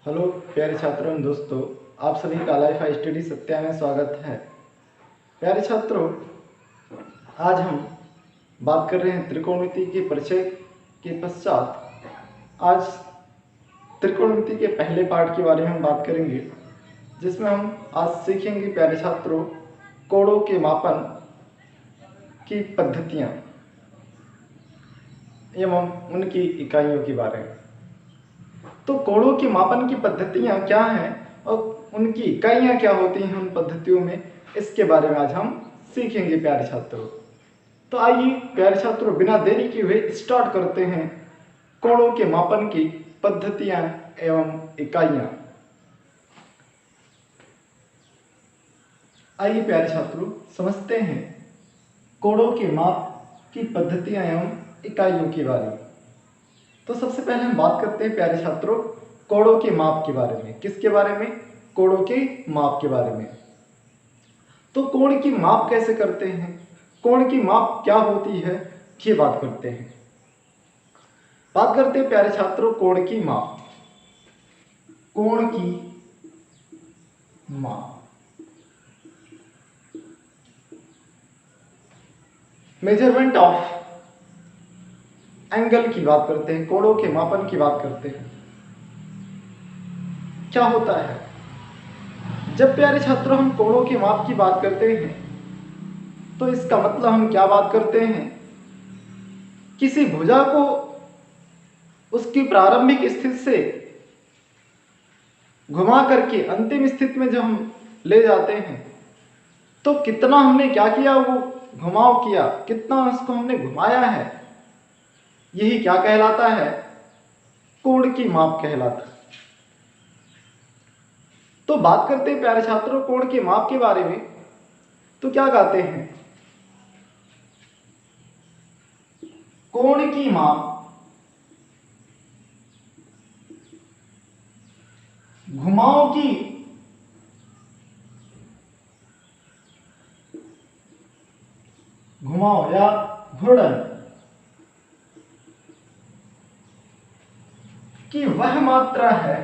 Hello प्यारे छात्रों एवं दोस्तों, आप सभी का लाइफ स्टडी सत्या में स्वागत है। प्यारे छात्रों, आज हम बात कर रहे हैं त्रिकोणमिति के परिचय के पश्चात आज त्रिकोणमिति के पहले पार्ट के बारे में हम बात करेंगे, जिसमें हम आज सीखेंगे प्यारे छात्रों कोणों के मापन की पद्धतियाँ एवं उनकी इकाइयों के बारे में। तो कोणों के मापन की पद्धतियां क्या हैं और उनकी इकाइयां क्या होती हैं उन पद्धतियों में, इसके बारे में आज हम सीखेंगे प्यारे छात्रों। तो आइए प्यारे छात्रों, बिना देरी किए हुए स्टार्ट करते हैं कोणों के मापन की पद्धतियां एवं इकाइयां। आइए प्यारे छात्रों, समझते हैं कोणों के माप की पद्धतियां एवं इकाइयों के बारे में। तो सबसे पहले हम बात करते हैं प्यारे छात्रों कोणों के माप के बारे में। किसके बारे में? कोणों के माप के बारे में। तो कोण की माप कैसे करते हैं, कोण की माप क्या होती है, ये बात करते हैं। बात करते हैं प्यारे छात्रों कोण की माप। कोण की माप मेजरमेंट ऑफ एंगल की बात करते हैं, कोणों के मापन की बात करते हैं। क्या होता है जब प्यारे छात्रों हम कोणों के माप की बात करते हैं, तो इसका मतलब हम क्या बात करते हैं? किसी भुजा को उसकी प्रारंभिक स्थिति से घुमा करके अंतिम स्थिति में जब हम ले जाते हैं, तो कितना हमने क्या किया, वो घुमाव किया, कितना उसको हमने घुमाया है, यही क्या कहलाता है? कोण की माप कहलाता है। तो बात करते हैं प्यारे छात्रों कोण के माप के बारे में। तो क्या कहते हैं? कोण की माप घुमाव की घुमाव या घूर्णन की वह मात्रा है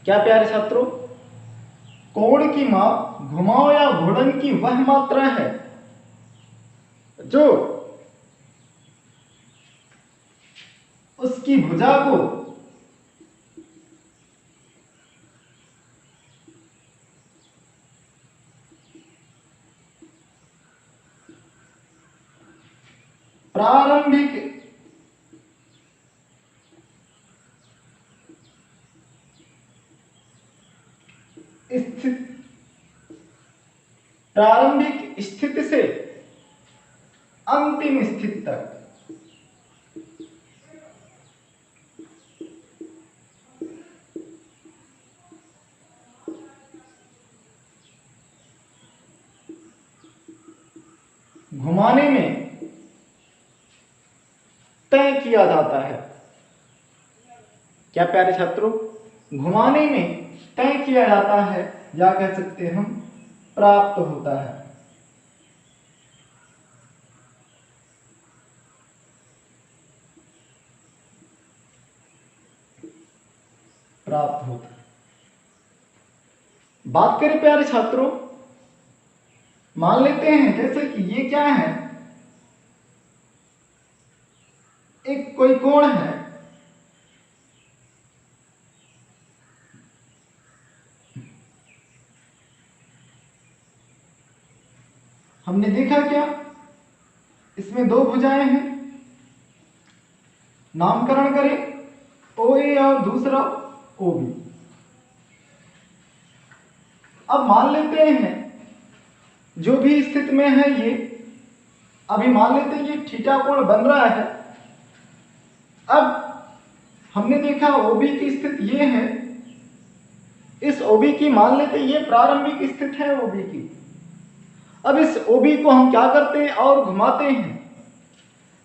क्या प्यारे छात्रों? कोण की माप घुमाव या घूर्णन की वह मात्रा है जो उसकी भुजा को प्रारंभिक स्थिति से अंतिम स्थिति तक घुमाने में तय किया जाता है। क्या प्यारे छात्रों? घुमाने में तय किया जाता है या कह सकते हैं हम प्राप्त होता है। प्राप्त होता है। बात करें प्यारे छात्रों, मान लेते हैं जैसे कि ये क्या है, एक कोई कोण है, हमने देखा क्या, इसमें दो भुजाएं हैं, नामकरण करें ओ ए और दूसरा ओ बी। अब मान लेते हैं जो भी स्थिति में है ये, अभी मान लेते हैं ये थीटा कोण बन रहा है। अब हमने देखा ओबी की स्थिति ये है, इस ओबी की मान लेते हैं ये प्रारंभिक स्थिति है ओबी की। अब इस ओबी को हम क्या करते हैं और घुमाते हैं।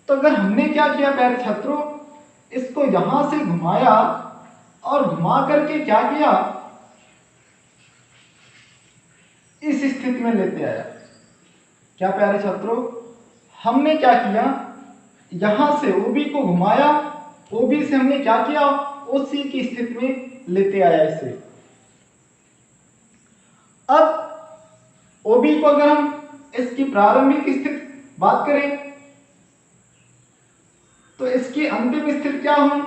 तो अगर हमने क्या किया प्यारे छात्रों, इसको यहां से घुमाया और घुमा करके क्या किया, इस स्थिति में लेते आया। क्या प्यारे छात्रों, हमने क्या किया, यहां से OB को घुमाया, OB से हमने क्या किया, OC की स्थिति में लेते आया इसे। अब OB को अगर हम इसकी प्रारंभिक स्थिति बात करें तो इसकी अंतिम स्थिति क्या हुई,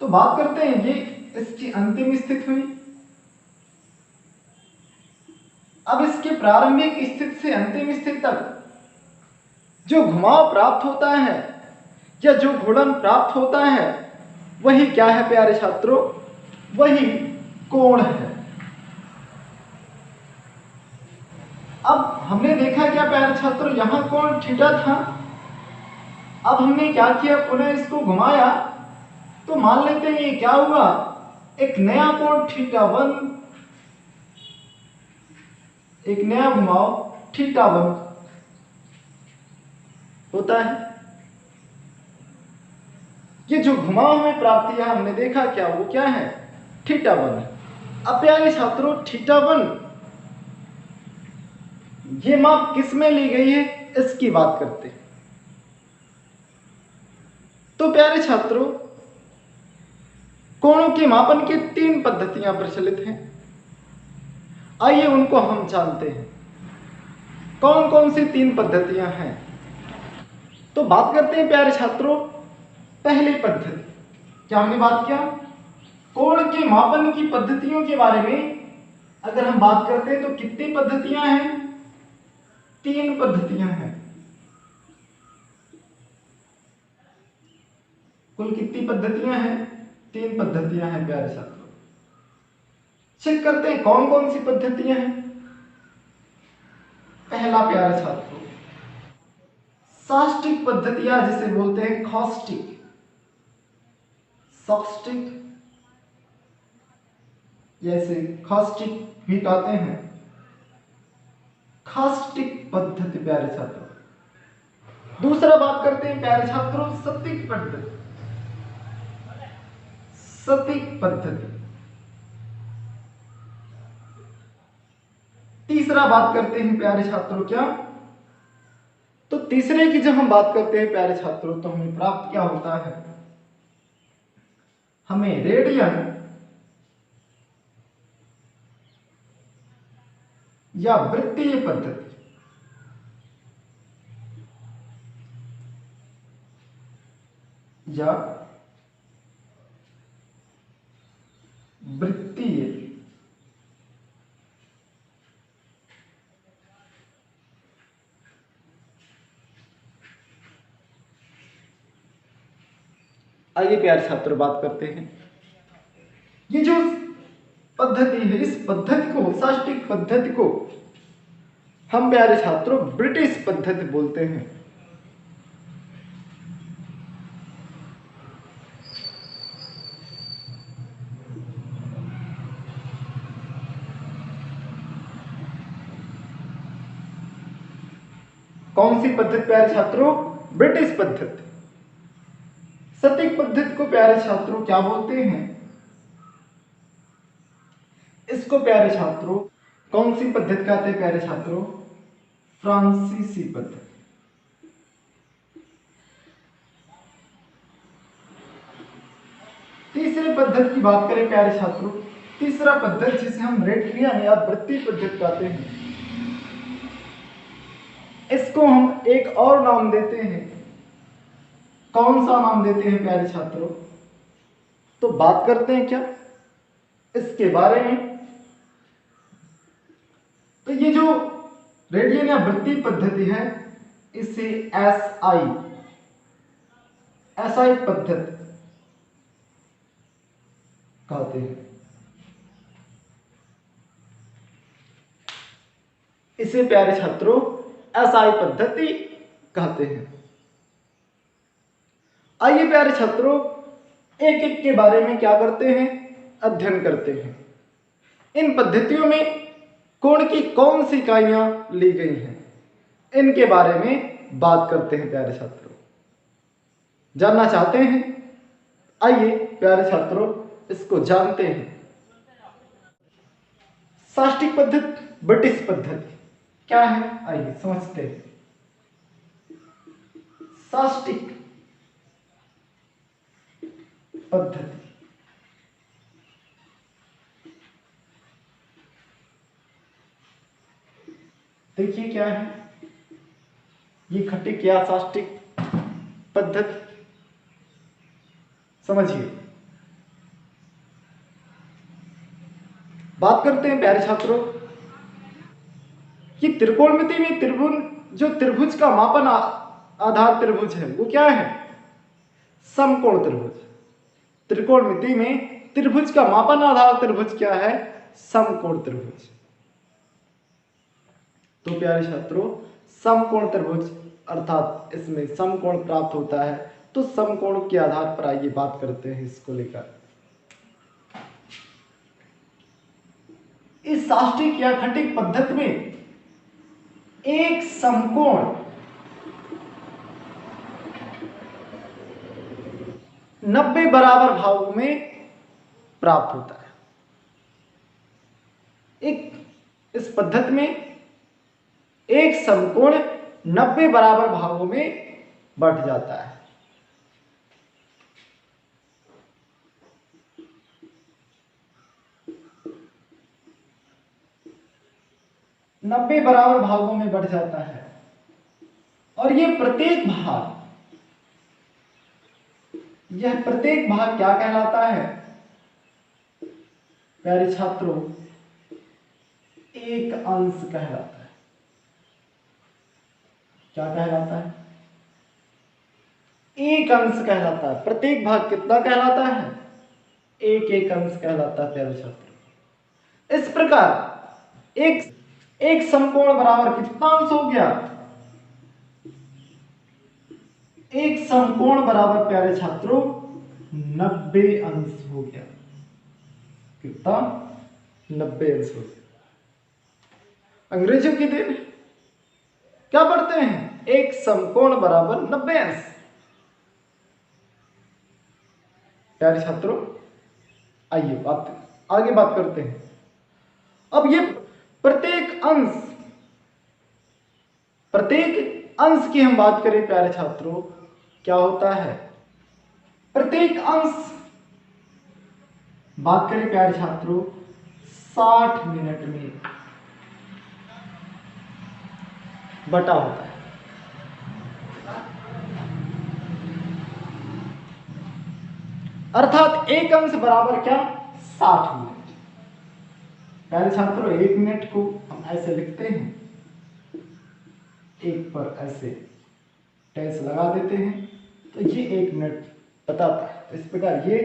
तो बात करते हैं ये इसकी अंतिम स्थिति हुई। अब इसके प्रारंभिक स्थिति से अंतिम स्थिति तक जो घुमाव प्राप्त होता है या जो घूर्णन प्राप्त होता है वही क्या है प्यारे छात्रों, वही कोण है। अब हमने देखा क्या प्यारे छात्रों, यहां कोण थीटा था। अब हमने क्या किया, पुनः इसको घुमाया तो मान लेते हैं ये क्या हुआ, एक नया कोण θ1, एक नया घुमाव θ1 होता है। ये जो घुमाव में प्राप्ति है हमने देखा क्या, वो क्या है, θ1 है। अब प्यारे छात्रों θ1 ये माप किस में ली गई है, इसकी बात करते हैं। तो प्यारे छात्रों कोणों के मापन की 3 पद्धतियां प्रचलित हैं। आइए उनको हम जानते हैं, कौन कौन सी 3 पद्धतियां हैं। तो बात करते हैं प्यारे छात्रों पहली पद्धति। क्या हमने बात किया, कोण के मापन की पद्धतियों के बारे में अगर हम बात करते हैं तो कितनी पद्धतियां हैं, 3 पद्धतियां हैं। कुल कितनी पद्धतियां हैं, 3 पद्धतियां हैं प्यारे छात्रों। चेक करते हैं कौन कौन सी पद्धतियां हैं। पहला प्यारे छात्रों साष्टिक पद्धतियां जिसे बोलते हैं कॉस्टिक, सॉक्स्टिक, जैसे कॉस्टिक भी कहते हैं, कास्टिक पद्धति प्यारे छात्रों। दूसरा बात करते हैं प्यारे छात्रों सतिक पद्धति, सतिक पद्धति। तीसरा बात करते हैं प्यारे छात्रों क्या, तो तीसरे की जब हम बात करते हैं प्यारे छात्रों तो हमें प्राप्त क्या होता है, हमें रेडियन या वृत्तीय पद्धति, या वृत्तीय आइए प्यारे छात्र बात करते हैं। ये जो पद्धति है, इस पद्धति को, साष्टिक पद्धति को हम प्यारे छात्रों ब्रिटिश पद्धति बोलते हैं। कौन सी पद्धति प्यारे छात्रों, ब्रिटिश पद्धति। सतिक पद्धति को प्यारे छात्रों क्या बोलते हैं, इसको प्यारे छात्रों कौन सी पद्धति कहते हैं प्यारे छात्रों, फ्रांसीसी पद्धति। तीसरी पद्धति की बात करें प्यारे छात्रों, तीसरा पद्धति जिसे हम रेडियन या वृत्तीय पद्धति कहते हैं, इसको हम एक और नाम देते हैं। कौन सा नाम देते हैं प्यारे छात्रों, तो बात करते हैं क्या इसके बारे में। तो ये जो रेडियन या वृत्तीय पद्धति है इसे एसआई पद्धति कहते हैं। इसे प्यारे छात्रों एसआई पद्धति कहते हैं। आइए प्यारे छात्रों एक एक के बारे में क्या करते हैं, अध्ययन करते हैं। इन पद्धतियों में कोण की कौन सी इकाइयां ली गई हैं, इनके बारे में बात करते हैं प्यारे छात्रों। जानना चाहते हैं, आइए प्यारे छात्रों इसको जानते हैं। साष्टिक पद्धति, ब्रिटिश पद्धति क्या है, आइए समझते हैं। साष्टिक पद्धति देखिए क्या है, ये खटिक या साष्टिक पद्धति समझिए। बात करते हैं प्यारे छात्रों, कि त्रिकोणमिति में त्रिभुज, जो त्रिभुज का मापन आधार त्रिभुज है वो क्या है, समकोण त्रिभुज। त्रिकोणमिति में त्रिभुज का मापन आधार त्रिभुज क्या है, समकोण त्रिभुज। तो प्यारे छात्रों, समकोण त्रिभुज अर्थात इसमें समकोण प्राप्त होता है। तो समकोण के आधार पर आइए बात करते हैं इसको लेकर। इस साष्टिक या खटिक पद्धति में एक समकोण 90 बराबर भागों में प्राप्त होता है। इस पद्धति में एक समकोण 90 बराबर भागों में बंट जाता है। नब्बे बराबर भागों में बढ़ जाता है और यह प्रत्येक भाग क्या कहलाता है प्यारे छात्रों, एक अंश कहलाता है। क्या कहलाता है, एक अंश कहलाता है। प्रत्येक भाग कितना कहलाता है, एक एक अंश कहलाता है प्यारे छात्रों। इस प्रकार एक समकोण बराबर कितना अंश हो गया, एक समकोण बराबर प्यारे छात्रों 90 अंश हो गया। कितना, 90 अंश हो गया। अंग्रेजों की देन क्या पढ़ते हैं, एक समकोण बराबर 90 अंश। प्यारे छात्रों आइए आगे बात करते हैं। अब ये प्रत्येक अंश की हम बात करें प्यारे छात्रों, क्या होता है, प्रत्येक अंश बात करें प्यारे छात्रों 60 मिनट में बटा होता है। अर्थात एक अंश बराबर क्या, 60 मिनट। प्यारे छात्रों एक मिनट को हम ऐसे लिखते हैं, एक पर ऐसे टैस लगा देते हैं तो ये एक मिनट बताता है। इस प्रकार ये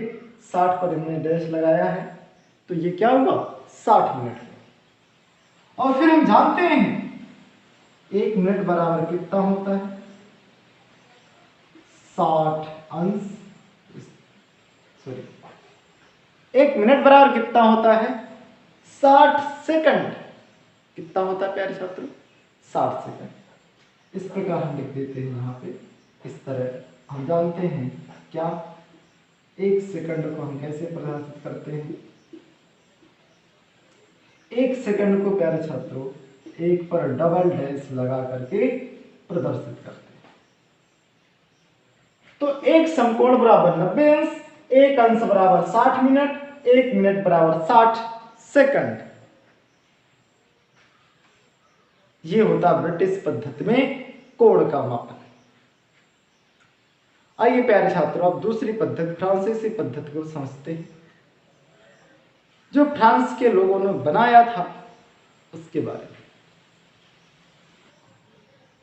60 पर हमने डैश लगाया है तो ये क्या हुआ, 60 मिनट। और फिर हम जानते हैं एक मिनट बराबर कितना होता है, 60 अंश, सॉरी, एक मिनट बराबर कितना होता है, 60 सेकंड। कितना होता है प्यारे छात्रों, 60 सेकंड। इस प्रकार हम लिख देते हैं यहाँ पे, इस तरह हम जानते हैं क्या, एक सेकंड को हम कैसे परिभाषित करते हैं, एक सेकंड को प्यारे छात्रों एक पर डबल डैश लगा करके प्रदर्शित करते हैं। तो एक समकोण बराबर 90 अंश, एक अंश बराबर 60 मिनट, एक मिनट बराबर 60 सेकंड। ये होता ब्रिटिश पद्धति में कोण का मापन। आइए प्यारे छात्रों अब दूसरी पद्धति फ्रांसीसी पद्धति को समझते हैं, जो फ्रांस के लोगों ने बनाया था उसके बारे में।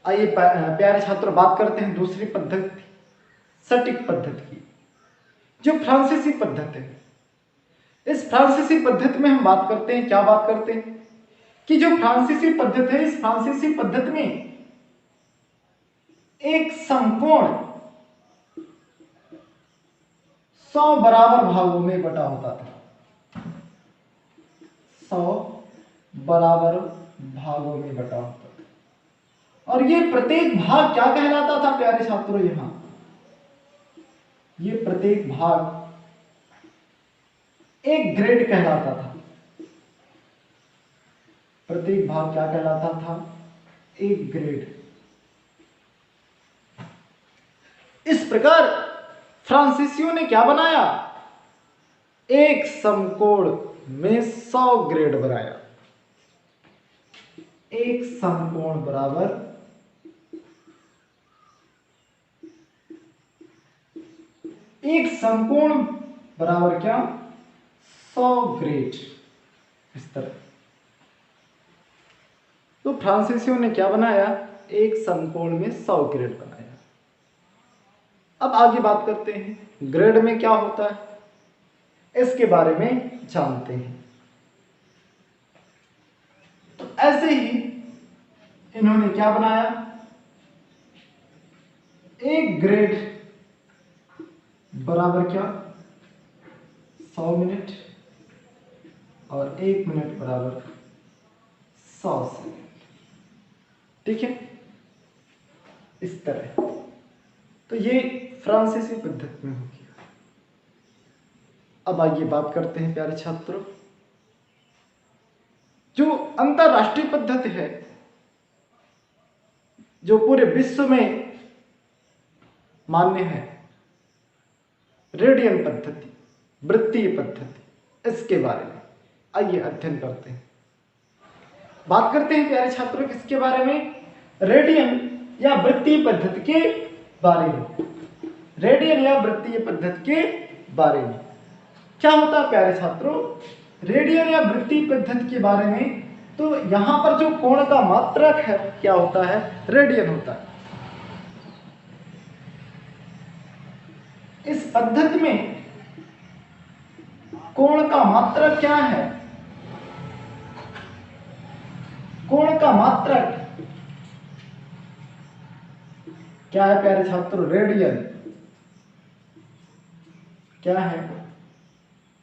आइए प्यारे छात्रों बात करते हैं दूसरी पद्धति, सटीक पद्धति की, जो फ्रांसीसी पद्धति है। इस फ्रांसीसी पद्धति में हम बात करते हैं, क्या बात करते हैं कि जो फ्रांसीसी पद्धति है, इस फ्रांसीसी पद्धति में एक समकोण 100 बराबर भागों में बटा होता था। 100 बराबर भागों में बटा होता था और ये प्रत्येक भाग क्या कहलाता था प्यारे छात्रों, यहां ये प्रत्येक भाग एक ग्रेड कहलाता था। प्रत्येक भाग क्या कहलाता था? एक ग्रेड। इस प्रकार फ्रांसीसियों ने क्या बनाया? एक समकोण में 100 ग्रेड बनाया। एक समकोण बराबर क्या? 100 ग्रेड। इस तरह। तो फ्रांसीसियों ने क्या बनाया? एक समकोण में 100 ग्रेड बनाया। अब आगे बात करते हैं ग्रेड में क्या होता है, इसके बारे में जानते हैं। तो ऐसे ही इन्होंने क्या बनाया? एक ग्रेड बराबर क्या? 100 मिनट और 1 मिनट बराबर 100 सेकंड। ठीक है, इस तरह। तो ये फ्रांसीसी पद्धति में हो गया। अब आइए बात करते हैं प्यारे छात्रों, जो अंतरराष्ट्रीय पद्धति है, जो पूरे विश्व में मान्य है, रेडियन पद्धति, वृत्तीय पद्धति, इसके बारे में आइए अध्ययन करते हैं। बात करते हैं प्यारे छात्रों किसके बारे में? रेडियन या वृत्तीय पद्धति के बारे में। रेडियन या वृत्तीय पद्धति के बारे में क्या होता है प्यारे छात्रों? रेडियन या वृत्तीय पद्धति के बारे में, तो यहां पर जो कोण का मात्रक है क्या होता है? रेडियन होता है। इस पद्धति में कोण का मात्रक क्या है? कोण का मात्रक क्या है प्यारे छात्रों? रेडियन। क्या है?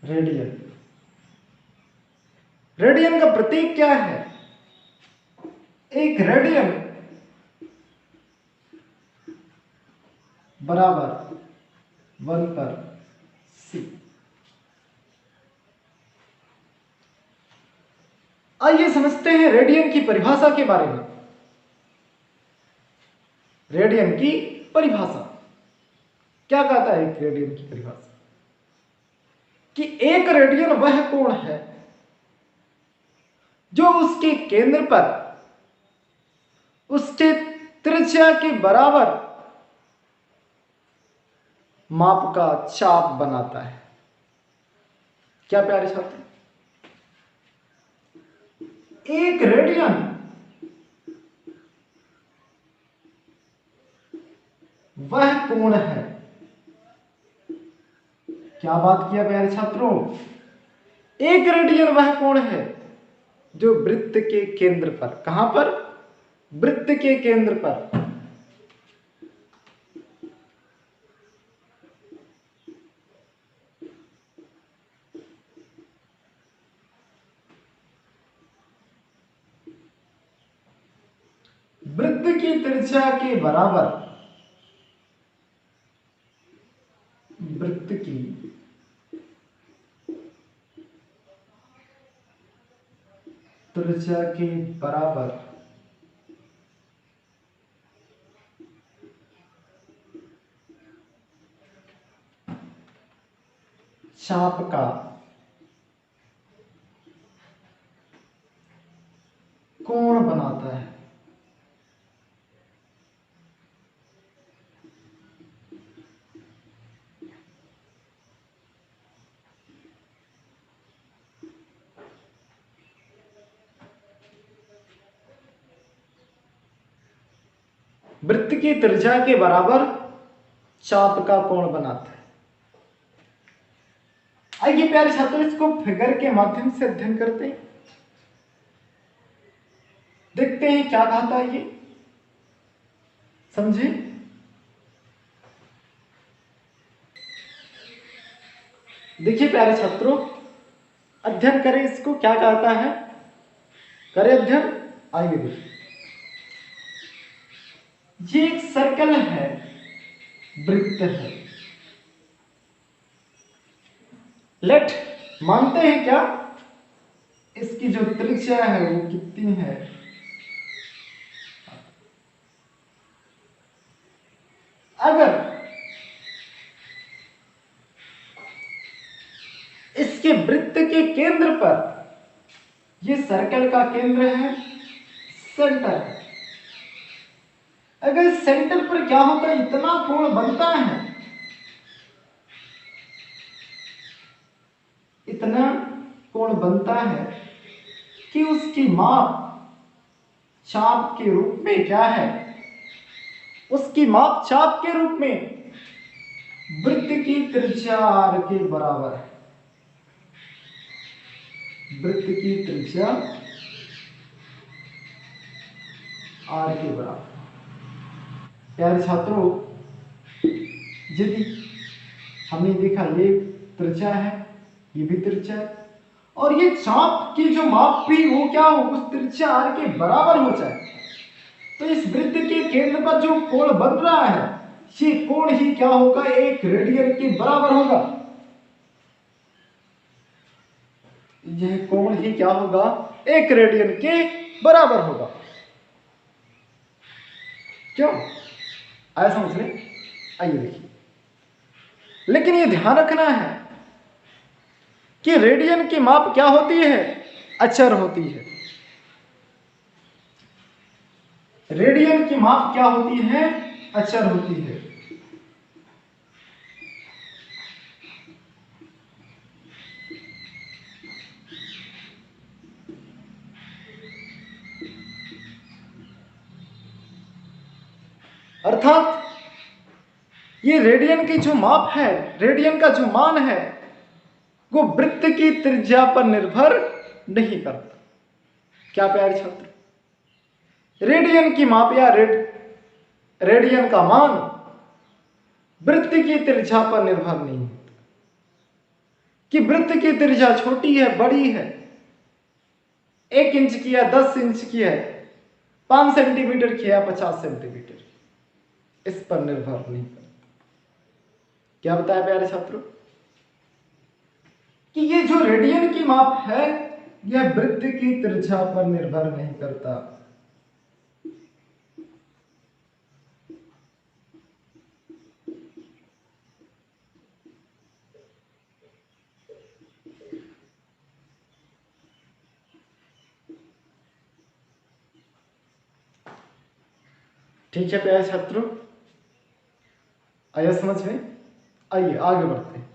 रेडियन। रेडियन का प्रतीक क्या है? एक रेडियन बराबर 1 पर सी। आइए समझते हैं रेडियन की परिभाषा के बारे में। रेडियन की परिभाषा क्या कहता है? एक रेडियन की परिभाषा कि एक रेडियन वह कोण है जो उसके केंद्र पर उसके त्रिज्या के बराबर माप का चाप बनाता है। क्या प्यारे छात्र? एक रेडियन वह कोण है, क्या बात किया प्यारे छात्रों? एक रेडियन वह कोण है जो वृत्त के केंद्र पर, कहां पर? वृत्त के केंद्र पर वृत्त की त्रिज्या के बराबर, वृत्त की त्रिज्या के बराबर चाप का कोण बनाता है। वृत्त की त्रिज्या के बराबर चाप का कोण बनाता है। आइए प्यारे छात्रों इसको फिगर के माध्यम से अध्ययन करते हैं। देखते हैं क्या कहता है ये, समझे? देखिए प्यारे छात्रों, अध्ययन करें इसको, क्या कहता है, करें अध्ययन। आइए देखिए, ये एक सर्कल है, वृत्त है। लेट मानते हैं क्या? इसकी जो त्रिज्या है वो कितनी है। अगर इसके वृत्त के केंद्र पर, ये सर्कल का केंद्र है, सेंटर है, अगर सेंटर पर क्या होता है, इतना कोण बनता है, इतना कोण बनता है कि उसकी माप चाप के रूप में क्या है, उसकी माप चाप के रूप में वृत्त की त्रिज्या r के बराबर है। वृत्त की त्रिज्या r के बराबर। प्यारे छात्रों, यदि हमने देखा ये त्रिज्या है, ये भी त्रिज्या है, और ये चाप की जो माप भी वो क्या हो, उस त्रिज्या r के बराबर हो जाए, तो इस वृत्त के केंद्र पर जो कोण बन रहा है, ये कोण ही क्या होगा, 1 रेडियन के बराबर होगा। यह कोण ही क्या होगा, 1 रेडियन के बराबर होगा। क्यों आया समझ में? आइए देखिए, लेकिन ये ध्यान रखना है कि रेडियन की माप क्या होती है, अचर होती है। रेडियन की माप क्या होती है, अचर होती है। अर्थात ये रेडियन की जो माप है, रेडियन का जो मान है, वो वृत्त की त्रिज्या पर निर्भर नहीं करता। क्या प्यारे छात्र, रेडियन की माप या रेडियन का मान वृत्त की त्रिज्या पर निर्भर नहीं होता कि वृत्त की त्रिज्या छोटी है, बड़ी है, 1 इंच की है, 10 इंच की है, 5 सेंटीमीटर की है, 50 सेंटीमीटर, इस पर निर्भर नहीं करता। क्या बताया प्यारे छात्रों कि ये जो रेडियन की माप है, यह वृत्त की त्रिज्या पर निर्भर नहीं करता। ठीक है प्यारे छात्रों, आया समझ में? आइए आगे बढ़ते हैं।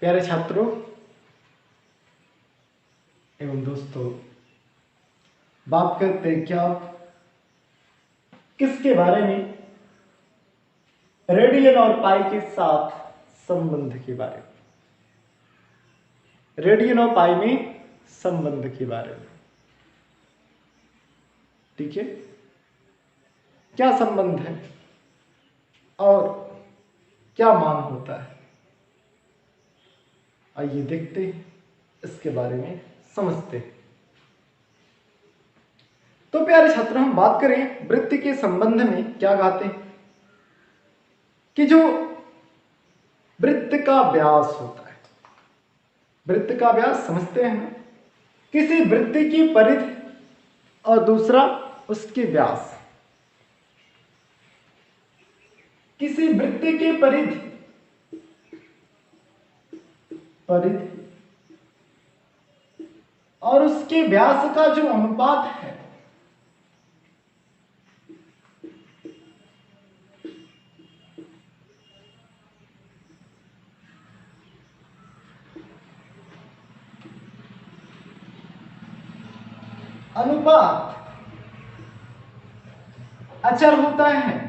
प्यारे छात्रों एवं दोस्तों, बात करते हैं क्या, किसके बारे में, रेडियन और पाई के साथ संबंध के बारे में। रेडियन और पाई में संबंध के बारे में, ठीक है, क्या संबंध है और क्या मान होता है, आइए देखते हैं, इसके बारे में समझते हैं। तो प्यारे छात्र, हम बात करें वृत्त के संबंध में, क्या कहते हैं कि जो वृत्त का व्यास होता है, वृत्त का व्यास समझते हैं ना, किसी वृत्त की परिधि और दूसरा उसके व्यास, किसी वृत्त की परिधि और उसके व्यास का जो अनुपात है, अनुपात अचर होता है।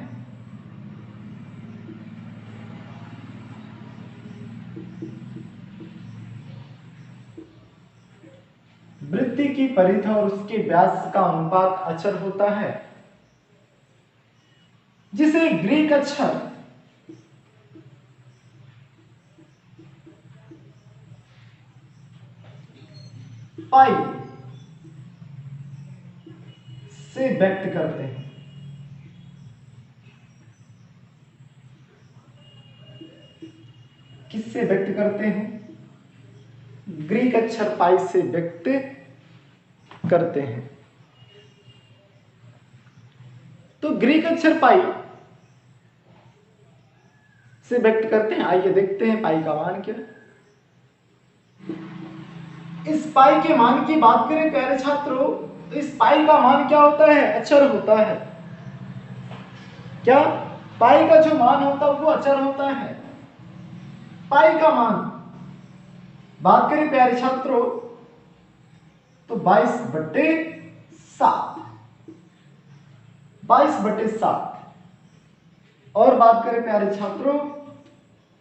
वृत्त की परिधि और उसके व्यास का अनुपात अचर होता है, जिसे ग्रीक अक्षर पाई से व्यक्त करते हैं। किससे व्यक्त करते हैं? ग्रीक अक्षर पाई से व्यक्त करते हैं। तो ग्रीक अक्षर पाई से व्यक्त करते हैं। आइए देखते हैं पाई का मान क्या है। इस पाई के मान की बात करें प्यारे छात्रों, तो इस पाई का मान क्या होता है? अचर होता है। क्या? पाई का जो मान होता है वो अचर होता है। पाई का मान बात करें प्यारे छात्रों तो 22/7, 22/7। और बात करें प्यारे छात्रों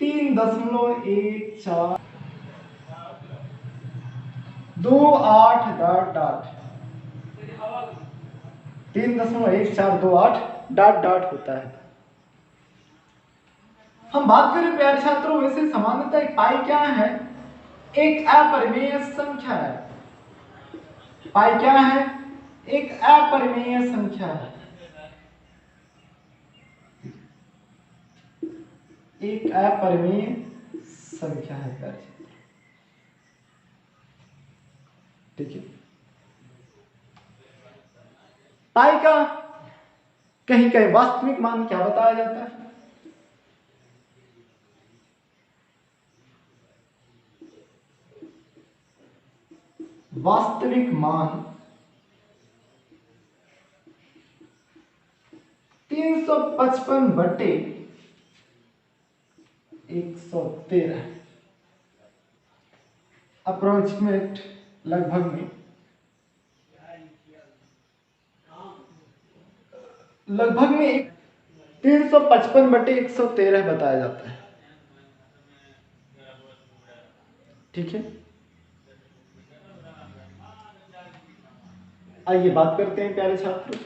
3.1428 3.1428 होता है। हम बात करें प्यारे छात्रों वैसे सामान्यतः एक पाई क्या है? एक अपरिमेय संख्या है। पाई क्या है? एक अपरिमेय संख्या है। एक अपरिमेय संख्या है प्यारे छात्रों, ठीक है। पाई का कहीं कहीं वास्तविक मान क्या बताया जाता है? वास्तविक मान 355/113 अप्रोक्सीमेट, लगभग में 355/113 बताया जाता है, ठीक है। आइए बात करते हैं प्यारे छात्रों,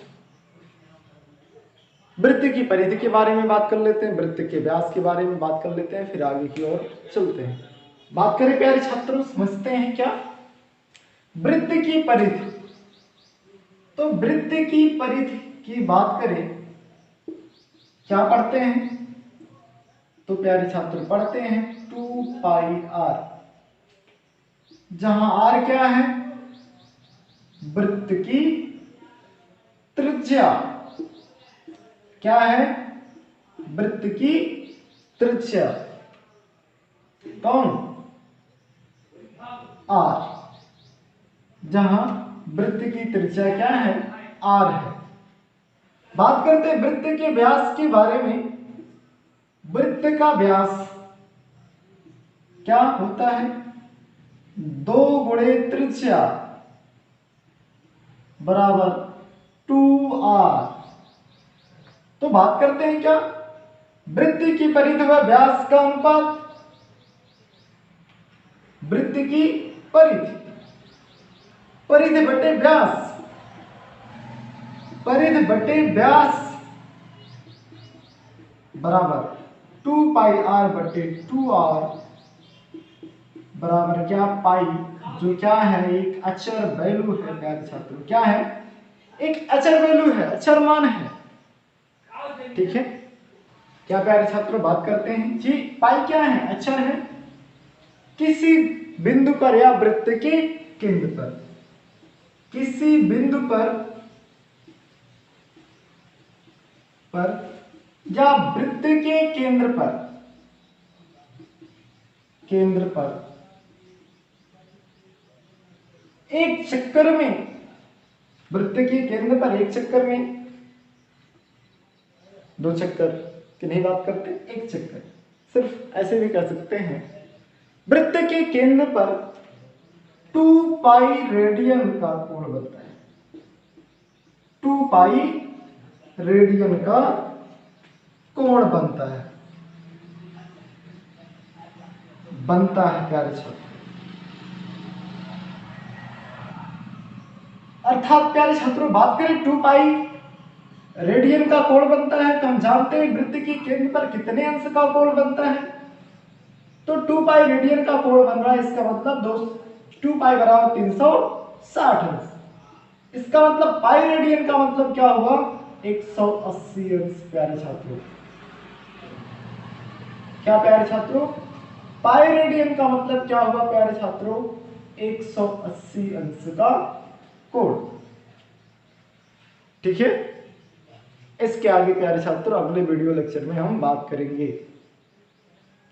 वृत्त की परिधि के बारे में बात कर लेते हैं, वृत्त के व्यास के बारे में बात कर लेते हैं, फिर आगे की ओर चलते हैं। बात करें प्यारे छात्रों, समझते हैं क्या वृत्त की परिधि। तो वृत्त की परिधि की बात करें, क्या पढ़ते हैं? तो प्यारे छात्र पढ़ते हैं 2πr, जहां r क्या है? वृत्त की त्रिज्या। क्या है? वृत्त की त्रिज्या। कौन? r, जहां वृत्त की त्रिज्या क्या है? r है। बात करते हैं वृत्त के व्यास के बारे में। वृत्त का व्यास क्या होता है? 2 गुणे त्रिज्या बराबर 2r। तो बात करते हैं क्या वृत्त की परिधि व व्यास का अनुपात। वृत्त की परिधि, परिधि बटे व्यास, परिधि बटे व्यास बराबर 2πr/2r बराबर क्या? पाई, जो क्या है? एक अचर वैल्यू है प्यारे छात्रों। क्या है? एक अचर वैल्यू है, अचर मान है, ठीक है। क्या प्यारे छात्रों बात करते हैं जी, पाई क्या है? अचर है। किसी बिंदु पर या वृत्त के केंद्र पर, किसी बिंदु पर या वृत्त के केंद्र पर, एक चक्कर में, वृत्त के केंद्र पर एक चक्कर में, 2 चक्कर की नहीं बात करते, एक चक्कर, सिर्फ ऐसे भी कर सकते हैं। वृत्त के केंद्र पर 2π रेडियन का कोण बनता है। 2π रेडियन का कोण बनता है प्यारे छात्र। अर्थात प्यारे छात्रों बात करें 2π रेडियन का कोण बनता है, तो हम जानते हैं वृत्त के केंद्र पर कितने अंश का कोण बनता है। तो 2π रेडियन का कोण बन रहा है, इसका मतलब 2π बराबर 360 अंश। इसका मतलब पाई रेडियन का मतलब क्या हुआ? 180 अंश प्यारे छात्रों। क्या प्यारे छात्रों? पाई रेडियन का मतलब क्या हुआ प्यारे छात्रों? 180 अंश का कोण। ठीक है, इसके आगे प्यारे छात्रों अगले वीडियो लेक्चर में हम बात करेंगे।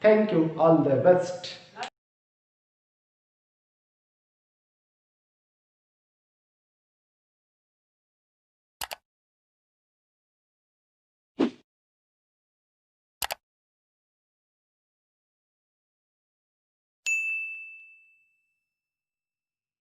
Thank you, all the best.